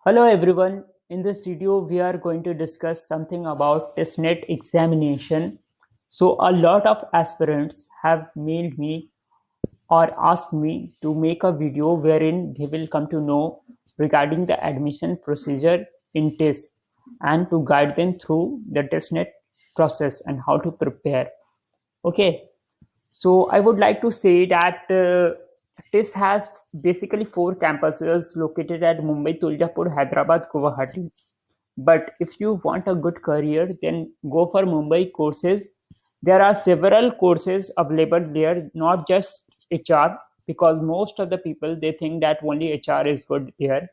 Hello everyone. In this video, we are going to discuss something about testnet examination. So a lot of aspirants have mailed me or asked me to make a video wherein they will come to know regarding the admission procedure in TISS and to guide them through the testnet process and how to prepare. Okay, so I would like to say that TISS has basically four campuses located at Mumbai, Tuljapur, Hyderabad, Guwahati. But if you want a good career, then go for Mumbai courses. There are several courses available there, not just HR, because most of the people they think that only HR is good there.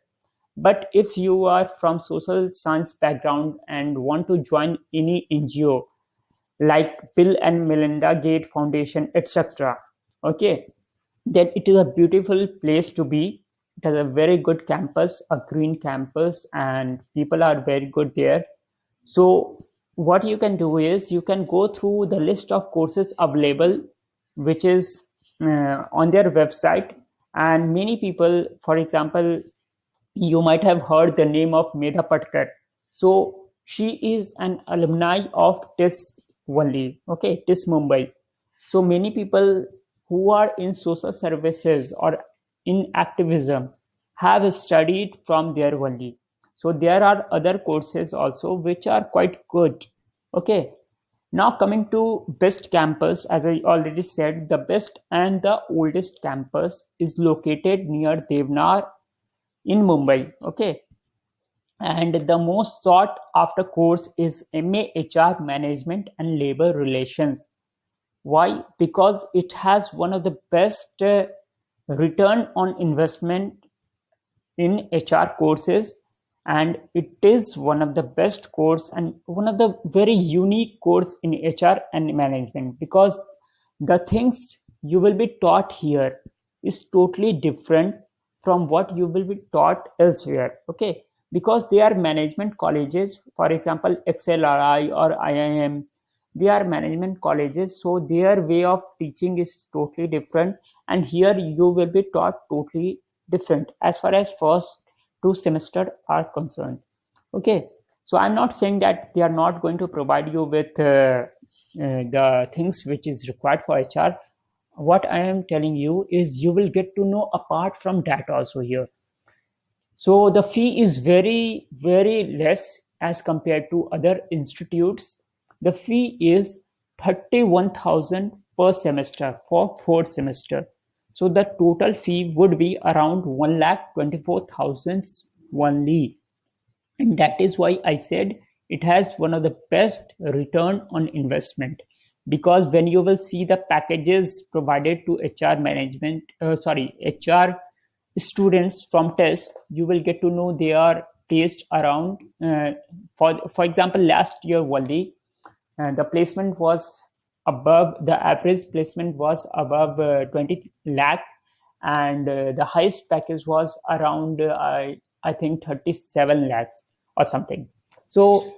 But if you are from social science background and want to join any NGO like Bill and Melinda Gates Foundation, etc., okay, then it is a beautiful place to be. It has a very good campus, a green campus, and people are very good there. So what you can do is you can go through the list of courses available, which is on their website. And many people, for example, you might have heard the name of Medha Patkar. So she is an alumni of TISS only, okay, TISS Mumbai. So many people who are in social services or in activism have studied from there only. So there are other courses also which are quite good. Okay. Now coming to best campus, as I already said, the best and the oldest campus is located near Devnar in Mumbai. Okay. And the most sought after course is MA HR Management and Labor Relations. Why? Because it has one of the best return on investment in HR courses, and it is one of the best course and one of the very unique course in HR and management, because the things you will be taught here is totally different from what you will be taught elsewhere. Okay, because they are management colleges, for example XLRI or IIM, they are management colleges, so their way of teaching is totally different, and here you will be taught totally different as far as first two semester are concerned. Okay, so I'm not saying that they are not going to provide you with the things which is required for HR. What I am telling you is you will get to know apart from that also here. So the fee is very, very less as compared to other institutes. The fee is 31,000 per semester for 4 semester. So the total fee would be around 1,24,000 only. And that is why I said it has one of the best return on investment, because when you will see the packages provided to HR management, HR students from TESS, you will get to know they are placed around, for example, last year only, the placement was above, the average placement was above 20 lakh, and the highest package was around, I think 37 lakhs or something. So,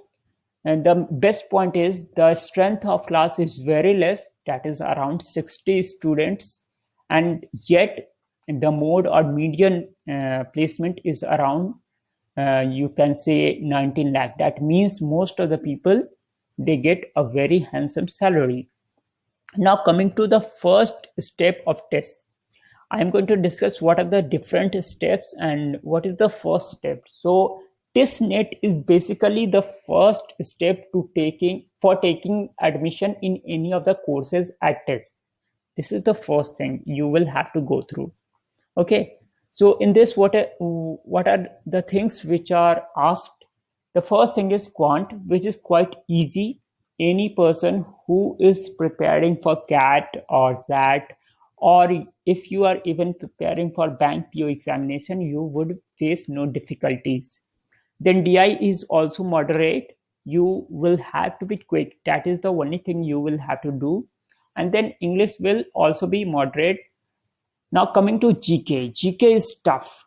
and the best point is the strength of class is very less, that is around 60 students, and yet the mode or median placement is around, you can say 19 lakh. That means most of the people, they get a very handsome salary. Now coming to the first step of test, I am going to discuss what are the different steps and what is the first step. So testnet is basically the first step to taking admission in any of the courses at test. This is the first thing you will have to go through. Okay, so in this, what are the things which are asked? The first thing is quant, which is quite easy. Any person who is preparing for CAT or SAT, or if you are even preparing for bank PO examination, you would face no difficulties. Then DI is also moderate. You will have to be quick. That is the only thing you will have to do. And then English will also be moderate. Now coming to GK. GK is tough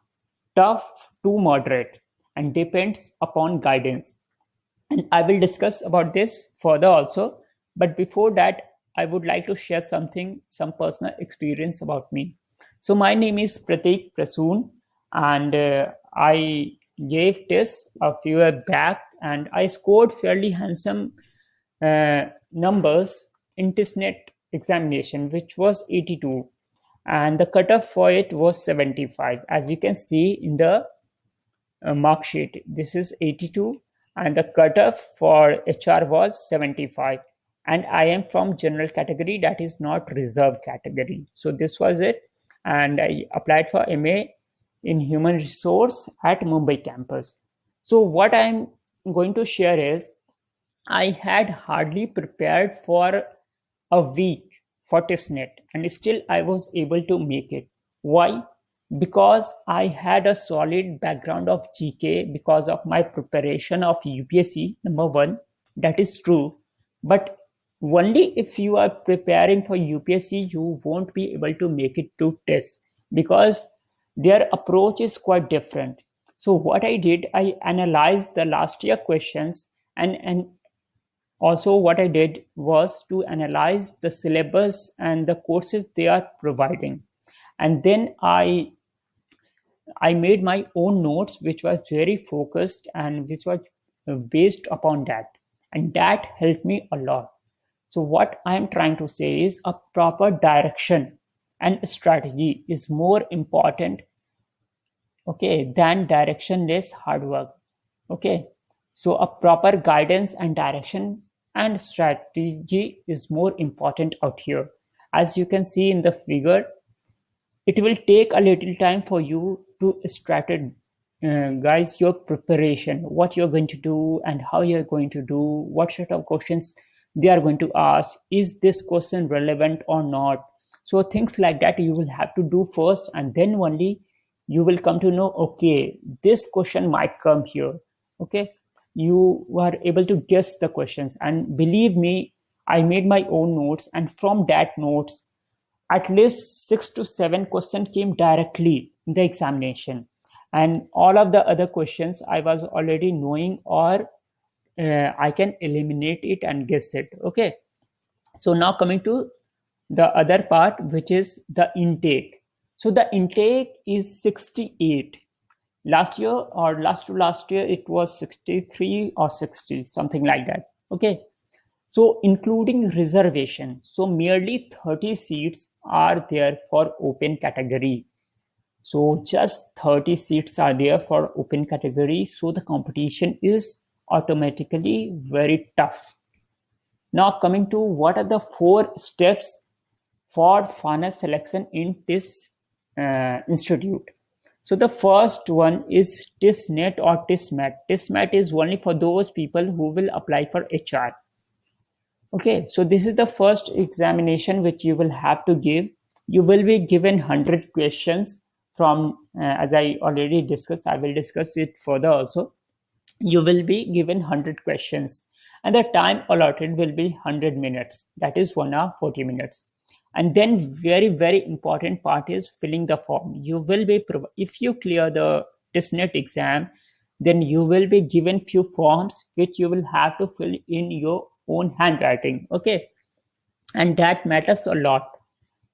to moderate, and depends upon guidance. And I will discuss about this further also. But before that, I would like to share something, some personal experience about me. So my name is Pratik Prasoon, and I gave tests a few years back, and I scored fairly handsome numbers in TISNET examination, which was 82, and the cutoff for it was 75. As you can see in the mark sheet, this is 82, and the cutoff for HR was 75. And I am from general category, that is not reserved category. So this was it, and I applied for MA in human resource at Mumbai campus. So what I'm going to share is I had hardly prepared for a week for TestNet, and still I was able to make it. Why? Because I had a solid background of GK because of my preparation of UPSC, number one. That is true. But only if you are preparing for UPSC, you won't be able to make it to test because their approach is quite different. So what I did, I analyzed the last year questions, and also what I did was to analyze the syllabus and the courses they are providing. And then I made my own notes, which was very focused and which was based upon that. And that helped me a lot. So what I'm trying to say is a proper direction and strategy is more important, okay, than directionless hard work. Okay. So a proper guidance and direction and strategy is more important out here. As you can see in the figure, it will take a little time for you to strategize your preparation, what you're going to do and how you're going to do, what sort of questions they are going to ask, is this question relevant or not. So things like that you will have to do first, and then only you will come to know, okay, this question might come here. Okay, you are able to guess the questions, and believe me, I made my own notes, and from that notes at least 6 to 7 questions came directly in the examination, and all of the other questions I was already knowing, or I can eliminate it and guess it. Okay, so now coming to the other part, which is the intake. So the intake is 68. Last year or last to last year it was 63 or 60, something like that. Okay, so including reservation, so merely 30 seats are there for open category. So just 30 seats are there for open category. So the competition is automatically very tough. Now coming to what are the 4 steps for final selection in this institute. So the first one is TISNET or TISMAT. TISMAT is only for those people who will apply for HR. Okay, so this is the first examination which you will have to give. You will be given 100 questions from, as I already discussed, I will discuss it further also. You will be given 100 questions, and the time allotted will be 100 minutes. That is 1 hour, 40 minutes. And then very, very important part is filling the form. You will be, if you clear the TISNET exam, then you will be given few forms which you will have to fill in your own handwriting. Okay, and that matters a lot.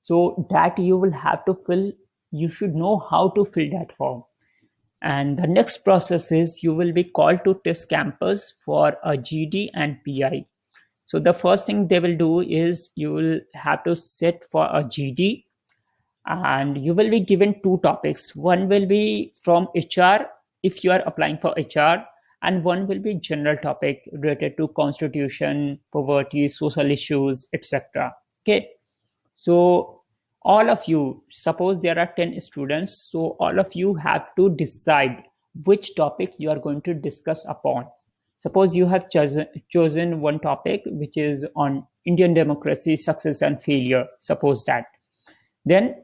So that you will have to fill, you should know how to fill that form. And the next process is you will be called to test campus for a GD and PI. So the first thing they will do is you will have to sit for a GD, and you will be given 2 topics. One will be from HR if you are applying for HR, and one will be general topic related to constitution, poverty, social issues, etc. Okay, so all of you, suppose there are 10 students, so all of you have to decide which topic you are going to discuss upon. Suppose you have chosen one topic which is on Indian democracy, success and failure, suppose that. Then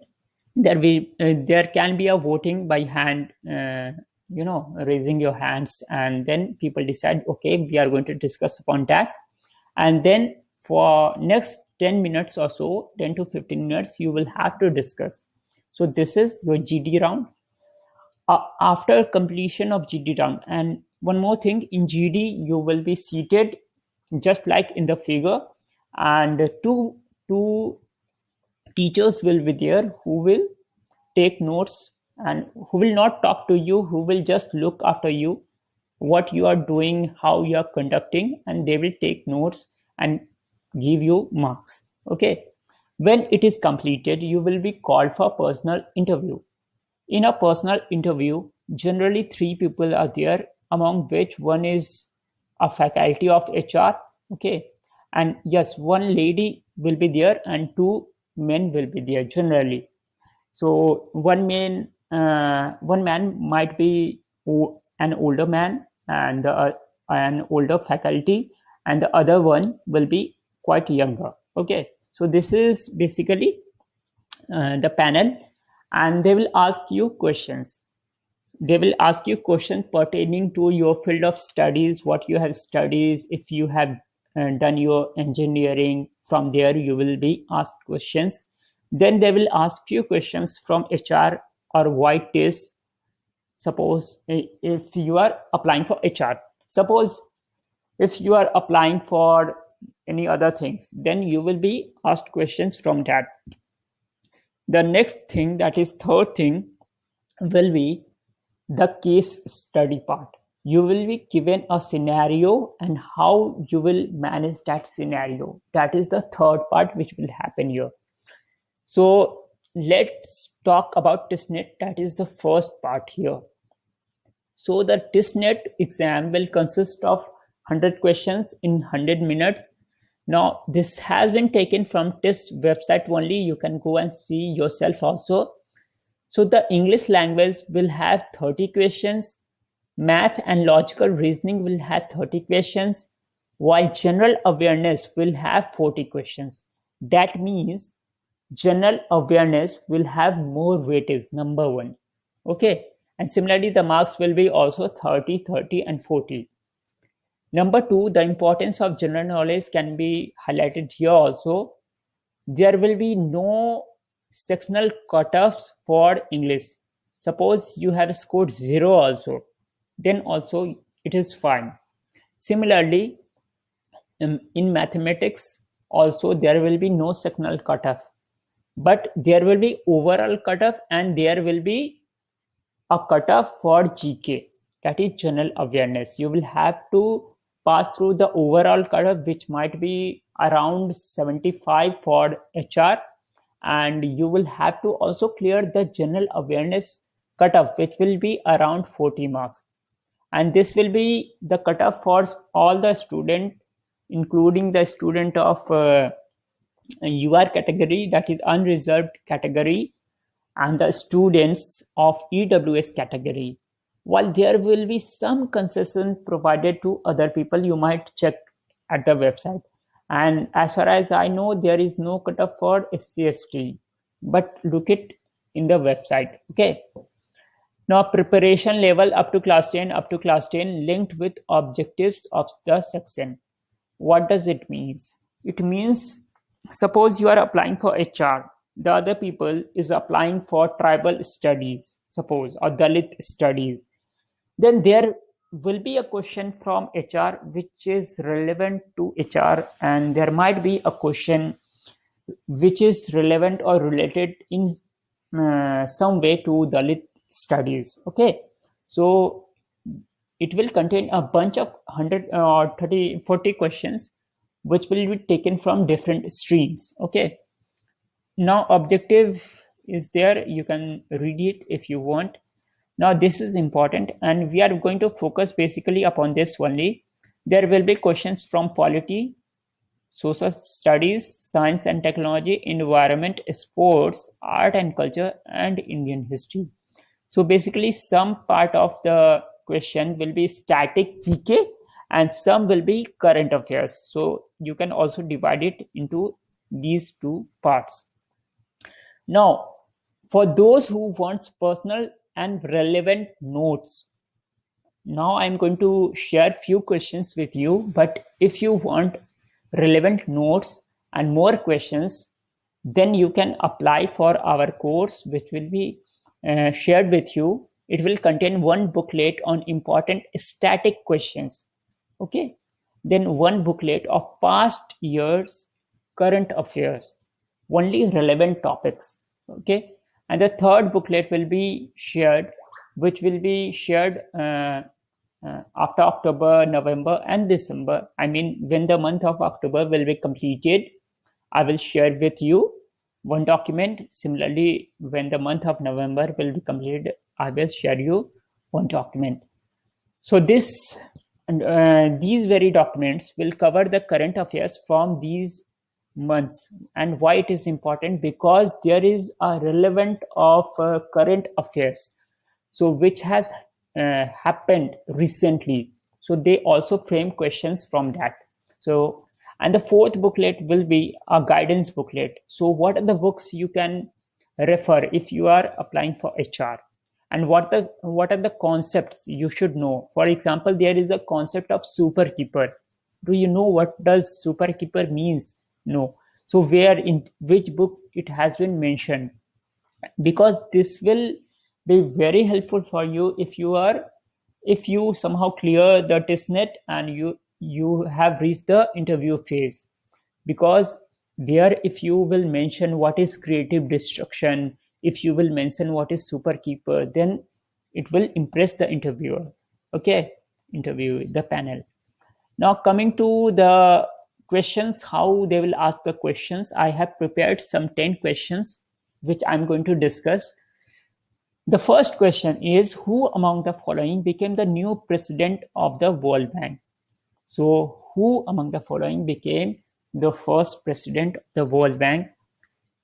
there can be a voting by hand, raising your hands, and then people decide, okay, we are going to discuss upon that. And then for next 10 minutes or so, 10 to 15 minutes, you will have to discuss. So this is your GD round. After completion of GD round, and one more thing, in GD you will be seated just like in the figure, and two teachers will be there who will take notes and who will not talk to you, who will just look after you, what you are doing, how you are conducting, and they will take notes and give you marks. Okay. When it is completed, you will be called for personal interview. In a personal interview, generally three people are there, among which one is a faculty of HR. Okay. And yes, one lady will be there and two men will be there generally. So one man might be an older man and an older faculty, and the other one will be quite younger. Okay, so this is basically the panel, and they will ask you questions. They will ask you questions pertaining to your field of studies, what you have studied. If you have done your engineering, from there you will be asked questions. Then they will ask few questions from HR or white test. Suppose if you are applying for HR, suppose if you are applying for any other things, then you will be asked questions from that. The next thing, that is third thing, will be the case study part. You will be given a scenario and how you will manage that scenario. That is the third part which will happen here. So let's talk about TISNET. That is the first part here. So the TISNET exam will consist of 100 questions in 100 minutes. Now this has been taken from TIS website only. You can go and see yourself also. So the English language will have 30 questions. Math and logical reasoning will have 30 questions, while general awareness will have 40 questions. That means general awareness will have more weightage, number one. Okay. And similarly, the marks will be also 30, 30, and 40. Number two, the importance of general knowledge can be highlighted here also. There will be no sectional cutoffs for English. Suppose you have scored 0 also, then also it is fine. Similarly, in mathematics also there will be no sectional cutoff, but there will be overall cutoff and there will be a cutoff for GK, that is general awareness. You will have to pass through the overall cutoff, which might be around 75 for HR, and you will have to also clear the general awareness cutoff, which will be around 40 marks. And this will be the cutoff for all the student, including the student of UR category, that is unreserved category, and the students of EWS category. While there will be some concession provided to other people, you might check at the website. And as far as I know, there is no cutoff for SC/ST, but look it in the website. Okay. Now preparation level up to class 10 linked with objectives of the section. What does it mean? It means, suppose you are applying for HR, the other people is applying for tribal studies, suppose, or Dalit studies. Then there will be a question from HR which is relevant to HR, and there might be a question which is relevant or related in some way to Dalit studies. Okay, so it will contain a bunch of 100 or 30, 40 questions which will be taken from different streams. Okay, now objective is there, you can read it if you want. Now this is important and we are going to focus basically upon this only. There will be questions from polity, social studies, science and technology, environment, sports, art and culture, and Indian history. So basically some part of the question will be static GK and some will be current affairs. So you can also divide it into these two parts. Now, for those who wants personal and relevant notes, now I'm going to share few questions with you, but if you want relevant notes and more questions, then you can apply for our course, which will be shared with you. It will contain one booklet on important static questions. Okay. Then one booklet of past years current affairs, only relevant topics. Okay. And the third booklet will be shared, which will be shared after October, November, and December. I mean, when the month of October will be completed, I will share with you one document. Similarly, when the month of November will be completed, I will share you one document. So these very documents will cover the current affairs from these months. And why it is important? Because there is a relevant of current affairs, so which has happened recently. So they also frame questions from that. So, and the fourth booklet will be a guidance booklet. So what are the books you can refer if you are applying for HR, and what are the concepts you should know? For example, there is a concept of superkeeper. Do you know what does superkeeper means? No. So where, in which book it has been mentioned? Because this will be very helpful for you if you somehow clear the testnet and you have reached the interview phase. Because there, if you will mention what is creative destruction, if you will mention what is superkeeper, then it will impress the interviewer. Okay, interview the panel. Now coming to the questions, how they will ask the questions, I have prepared some 10 questions which I'm going to discuss. The first question is, who among the following became the new president of the World Bank? So, who among the following became the first president of the World Bank?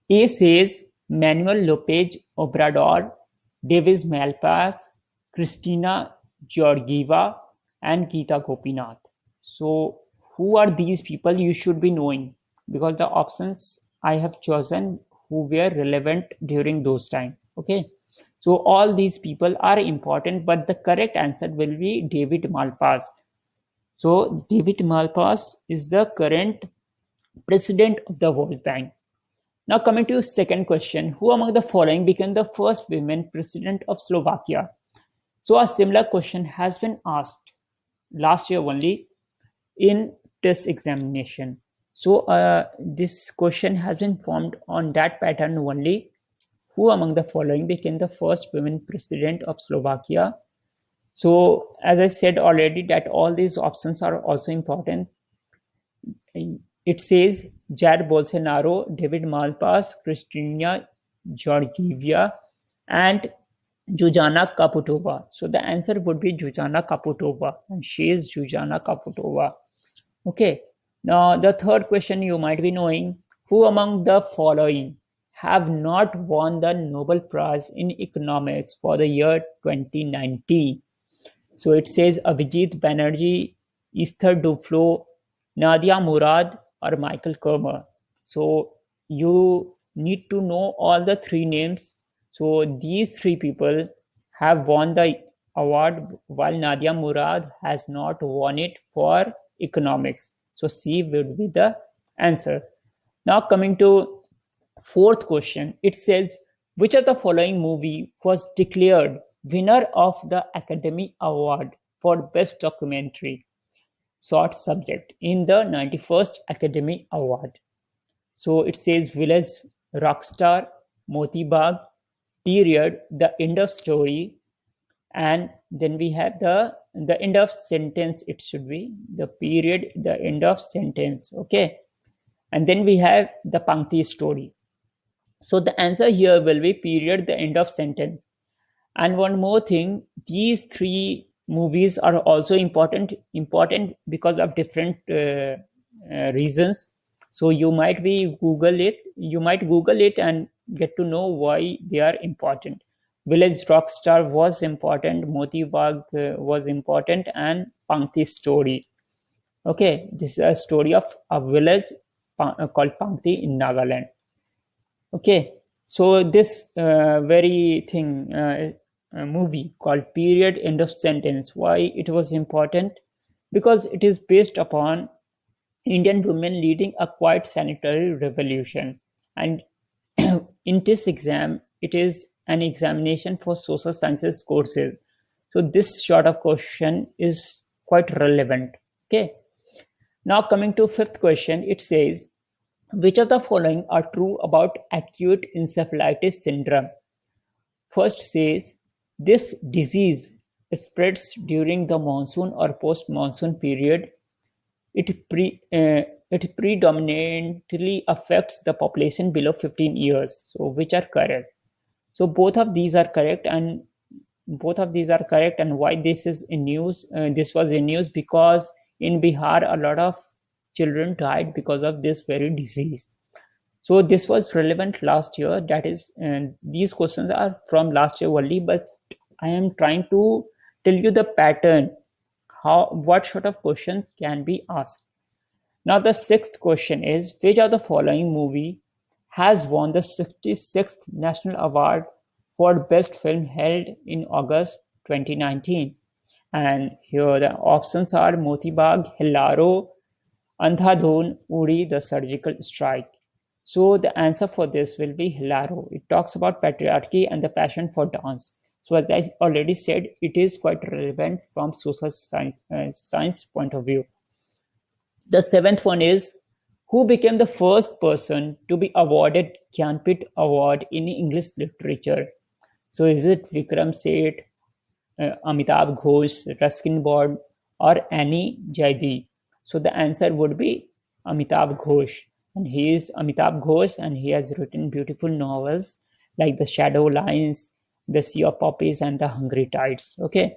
A says Manuel Lopez Obrador, Davis Malpass, Christina Georgieva, and Geeta Gopinath. So, who are these people? You should be knowing, because the options I have chosen who were relevant during those time. Okay. So all these people are important, but the correct answer will be David Malpass. So David Malpass is the current president of the World Bank. Now coming to second question, who among the following became the first women president of Slovakia? So a similar question has been asked last year only in test examination. So this question has been formed on that pattern only. Who among the following became the first women president of Slovakia? So, as I said already, that all these options are also important. It says Jair Bolsonaro, David Malpass, Kristina Georgieva, and Zuzana Kaputova. So the answer would be Zuzana Kaputova, and she is Zuzana Kaputova. Okay. Now the third question you might be knowing: who among the following have not won the Nobel Prize in Economics for the year 2019? So it says Abhijit Banerjee, Esther Duflo, Nadia Murad, or Michael Kermer. So you need to know all the three names. So these three people have won the award, while Nadia Murad has not won it for economics. So C would be the answer. Now coming to fourth question, it says, which of the following movie was declared winner of the Academy Award for Best Documentary Short Subject in the 91st Academy Award? So it says Village, Rockstar, Moti Bagh, Period, The End of Story, and then we have the end of sentence. It should be the period, the end of sentence. Okay, and then we have the Pankti story. So the answer here will be period, the end of sentence. And one more thing, these three movies are also important because of different reasons. So you might Google it and get to know why they are important. Village Rockstar was important, Moti Bagh was important, and Pankti story. Okay, this is a story of a village called Pankti in Nagaland. Okay, so this very thing, movie called Period End of Sentence, why it was important? Because it is based upon Indian women leading a quiet sanitary revolution. And in this exam, it is an examination for social sciences courses. So this sort of question is quite relevant. Okay. Now coming to fifth question, it says, which of the following are true about acute encephalitis syndrome? First says this disease spreads during the monsoon or post-monsoon period. It predominantly affects the population below 15 years. So which are correct? So both of these are correct, and why this is in news? This was in news because in Bihar a lot of children died because of this very disease. So this was relevant last year. That is, and these questions are from last year only, but I am trying to tell you the pattern, how what sort of question can be asked. Now the sixth question is, which of the following movie has won the 66th National Award for Best Film held in August 2019? And here the options are Moti Bagh, Hillaro, Andhadhun, Uri, The Surgical Strike. So the answer for this will be Hilaro. It talks about patriarchy and the passion for dance. So as I already said, it is quite relevant from social science point of view. The seventh one is, who became the first person to be awarded Gyanpith Award in English literature? So is it Vikram Seth, Amitabh Ghosh, Ruskin Bond, or Annie Jaidi? So the answer would be Amitabh Ghosh. And he is Amitabh Ghosh, and he has written beautiful novels like The Shadow Lines, The Sea of Poppies, and The Hungry Tides. Okay.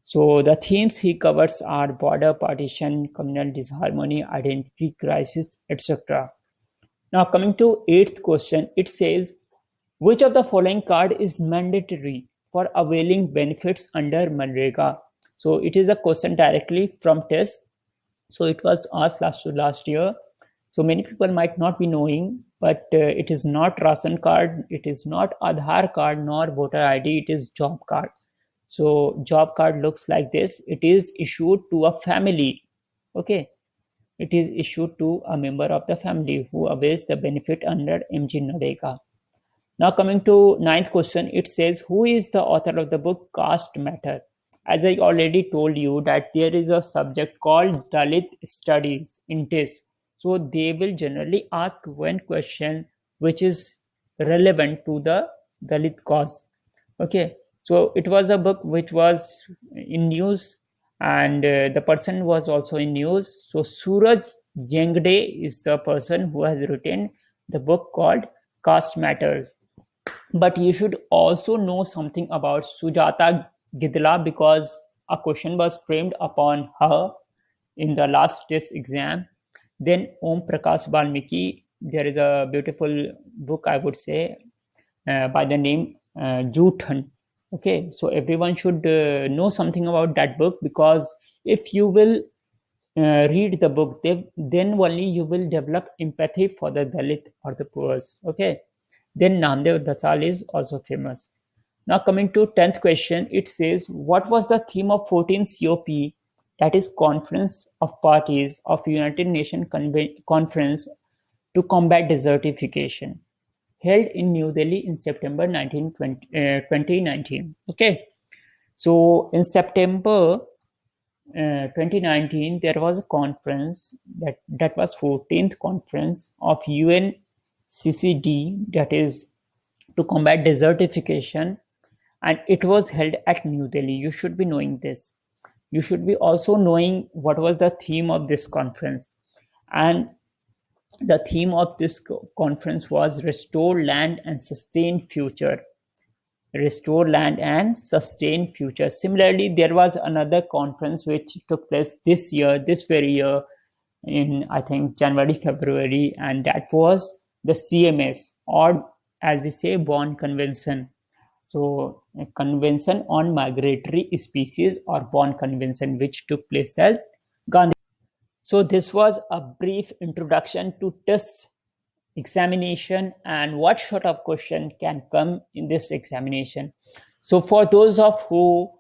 So the themes he covers are border partition, communal disharmony, identity crisis, etc. Now coming to eighth question, it says, which of the following card is mandatory for availing benefits under Manrega? So it is a question directly from test. So it was asked last year. So many people might not be knowing, but it is not ration card, it is not Aadhaar card, nor voter ID, it is job card. So job card looks like this. It is issued to a family. Okay. It is issued to a member of the family who avails the benefit under MG Narega. Now coming to ninth question, it says, who is the author of the book Caste Matter? As I already told you that there is a subject called Dalit Studies in TISS. So they will generally ask one question which is relevant to the Dalit cause. Okay. So it was a book which was in news, and the person was also in news. So Suraj Jengde is the person who has written the book called Caste Matters. But you should also know something about Sujata Gidla because a question was framed upon her in the last test exam. Then Om Prakash Balmiki, there is a beautiful book, I would say, by the name Juthan. Okay, so everyone should know something about that book, because if you will read the book, then only you will develop empathy for the Dalit or the poor. Okay, then Namdev Datal is also famous. Now coming to 10th question, it says, what was the theme of 14th COP, that is Conference of Parties of United Nations Conference to Combat Desertification, held in New Delhi in September 2019. Okay, so in September 2019, there was a conference that was 14th conference of UNCCD, that is to combat desertification, and it was held at New Delhi. You should be knowing this. You should be also knowing what was the theme of this conference. And the theme of this conference was Restore Land and Sustain Future. Restore Land and Sustain Future. Similarly, there was another conference which took place this very year, in I think January, February, and that was the CMS, or as we say, Bonn Convention. So a Convention on Migratory Species, or Bonn Convention, which took place at Gandhi. So this was a brief introduction to TISS examination and what sort of question can come in this examination. So for those of who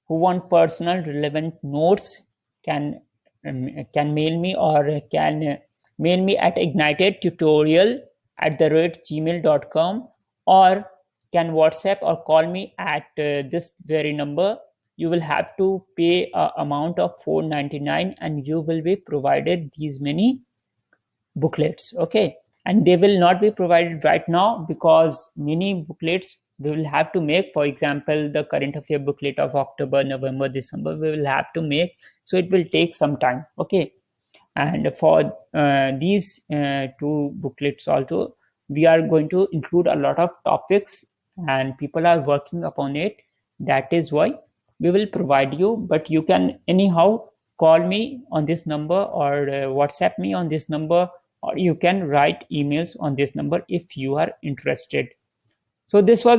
want personal relevant notes, can mail me, or can mail me at ignitedtutorial@gmail.com, or can WhatsApp or call me at this very number. You will have to pay an amount of $4.99 and you will be provided these many booklets. Okay, and they will not be provided right now because many booklets we will have to make, for example, the current affair booklet of October, November, December, we will have to make, so it will take some time. Okay. And for these two booklets also, we are going to include a lot of topics, and people are working upon it. That is why we will provide you, but you can anyhow call me on this number, or WhatsApp me on this number, or you can write emails on this number if you are interested. So this was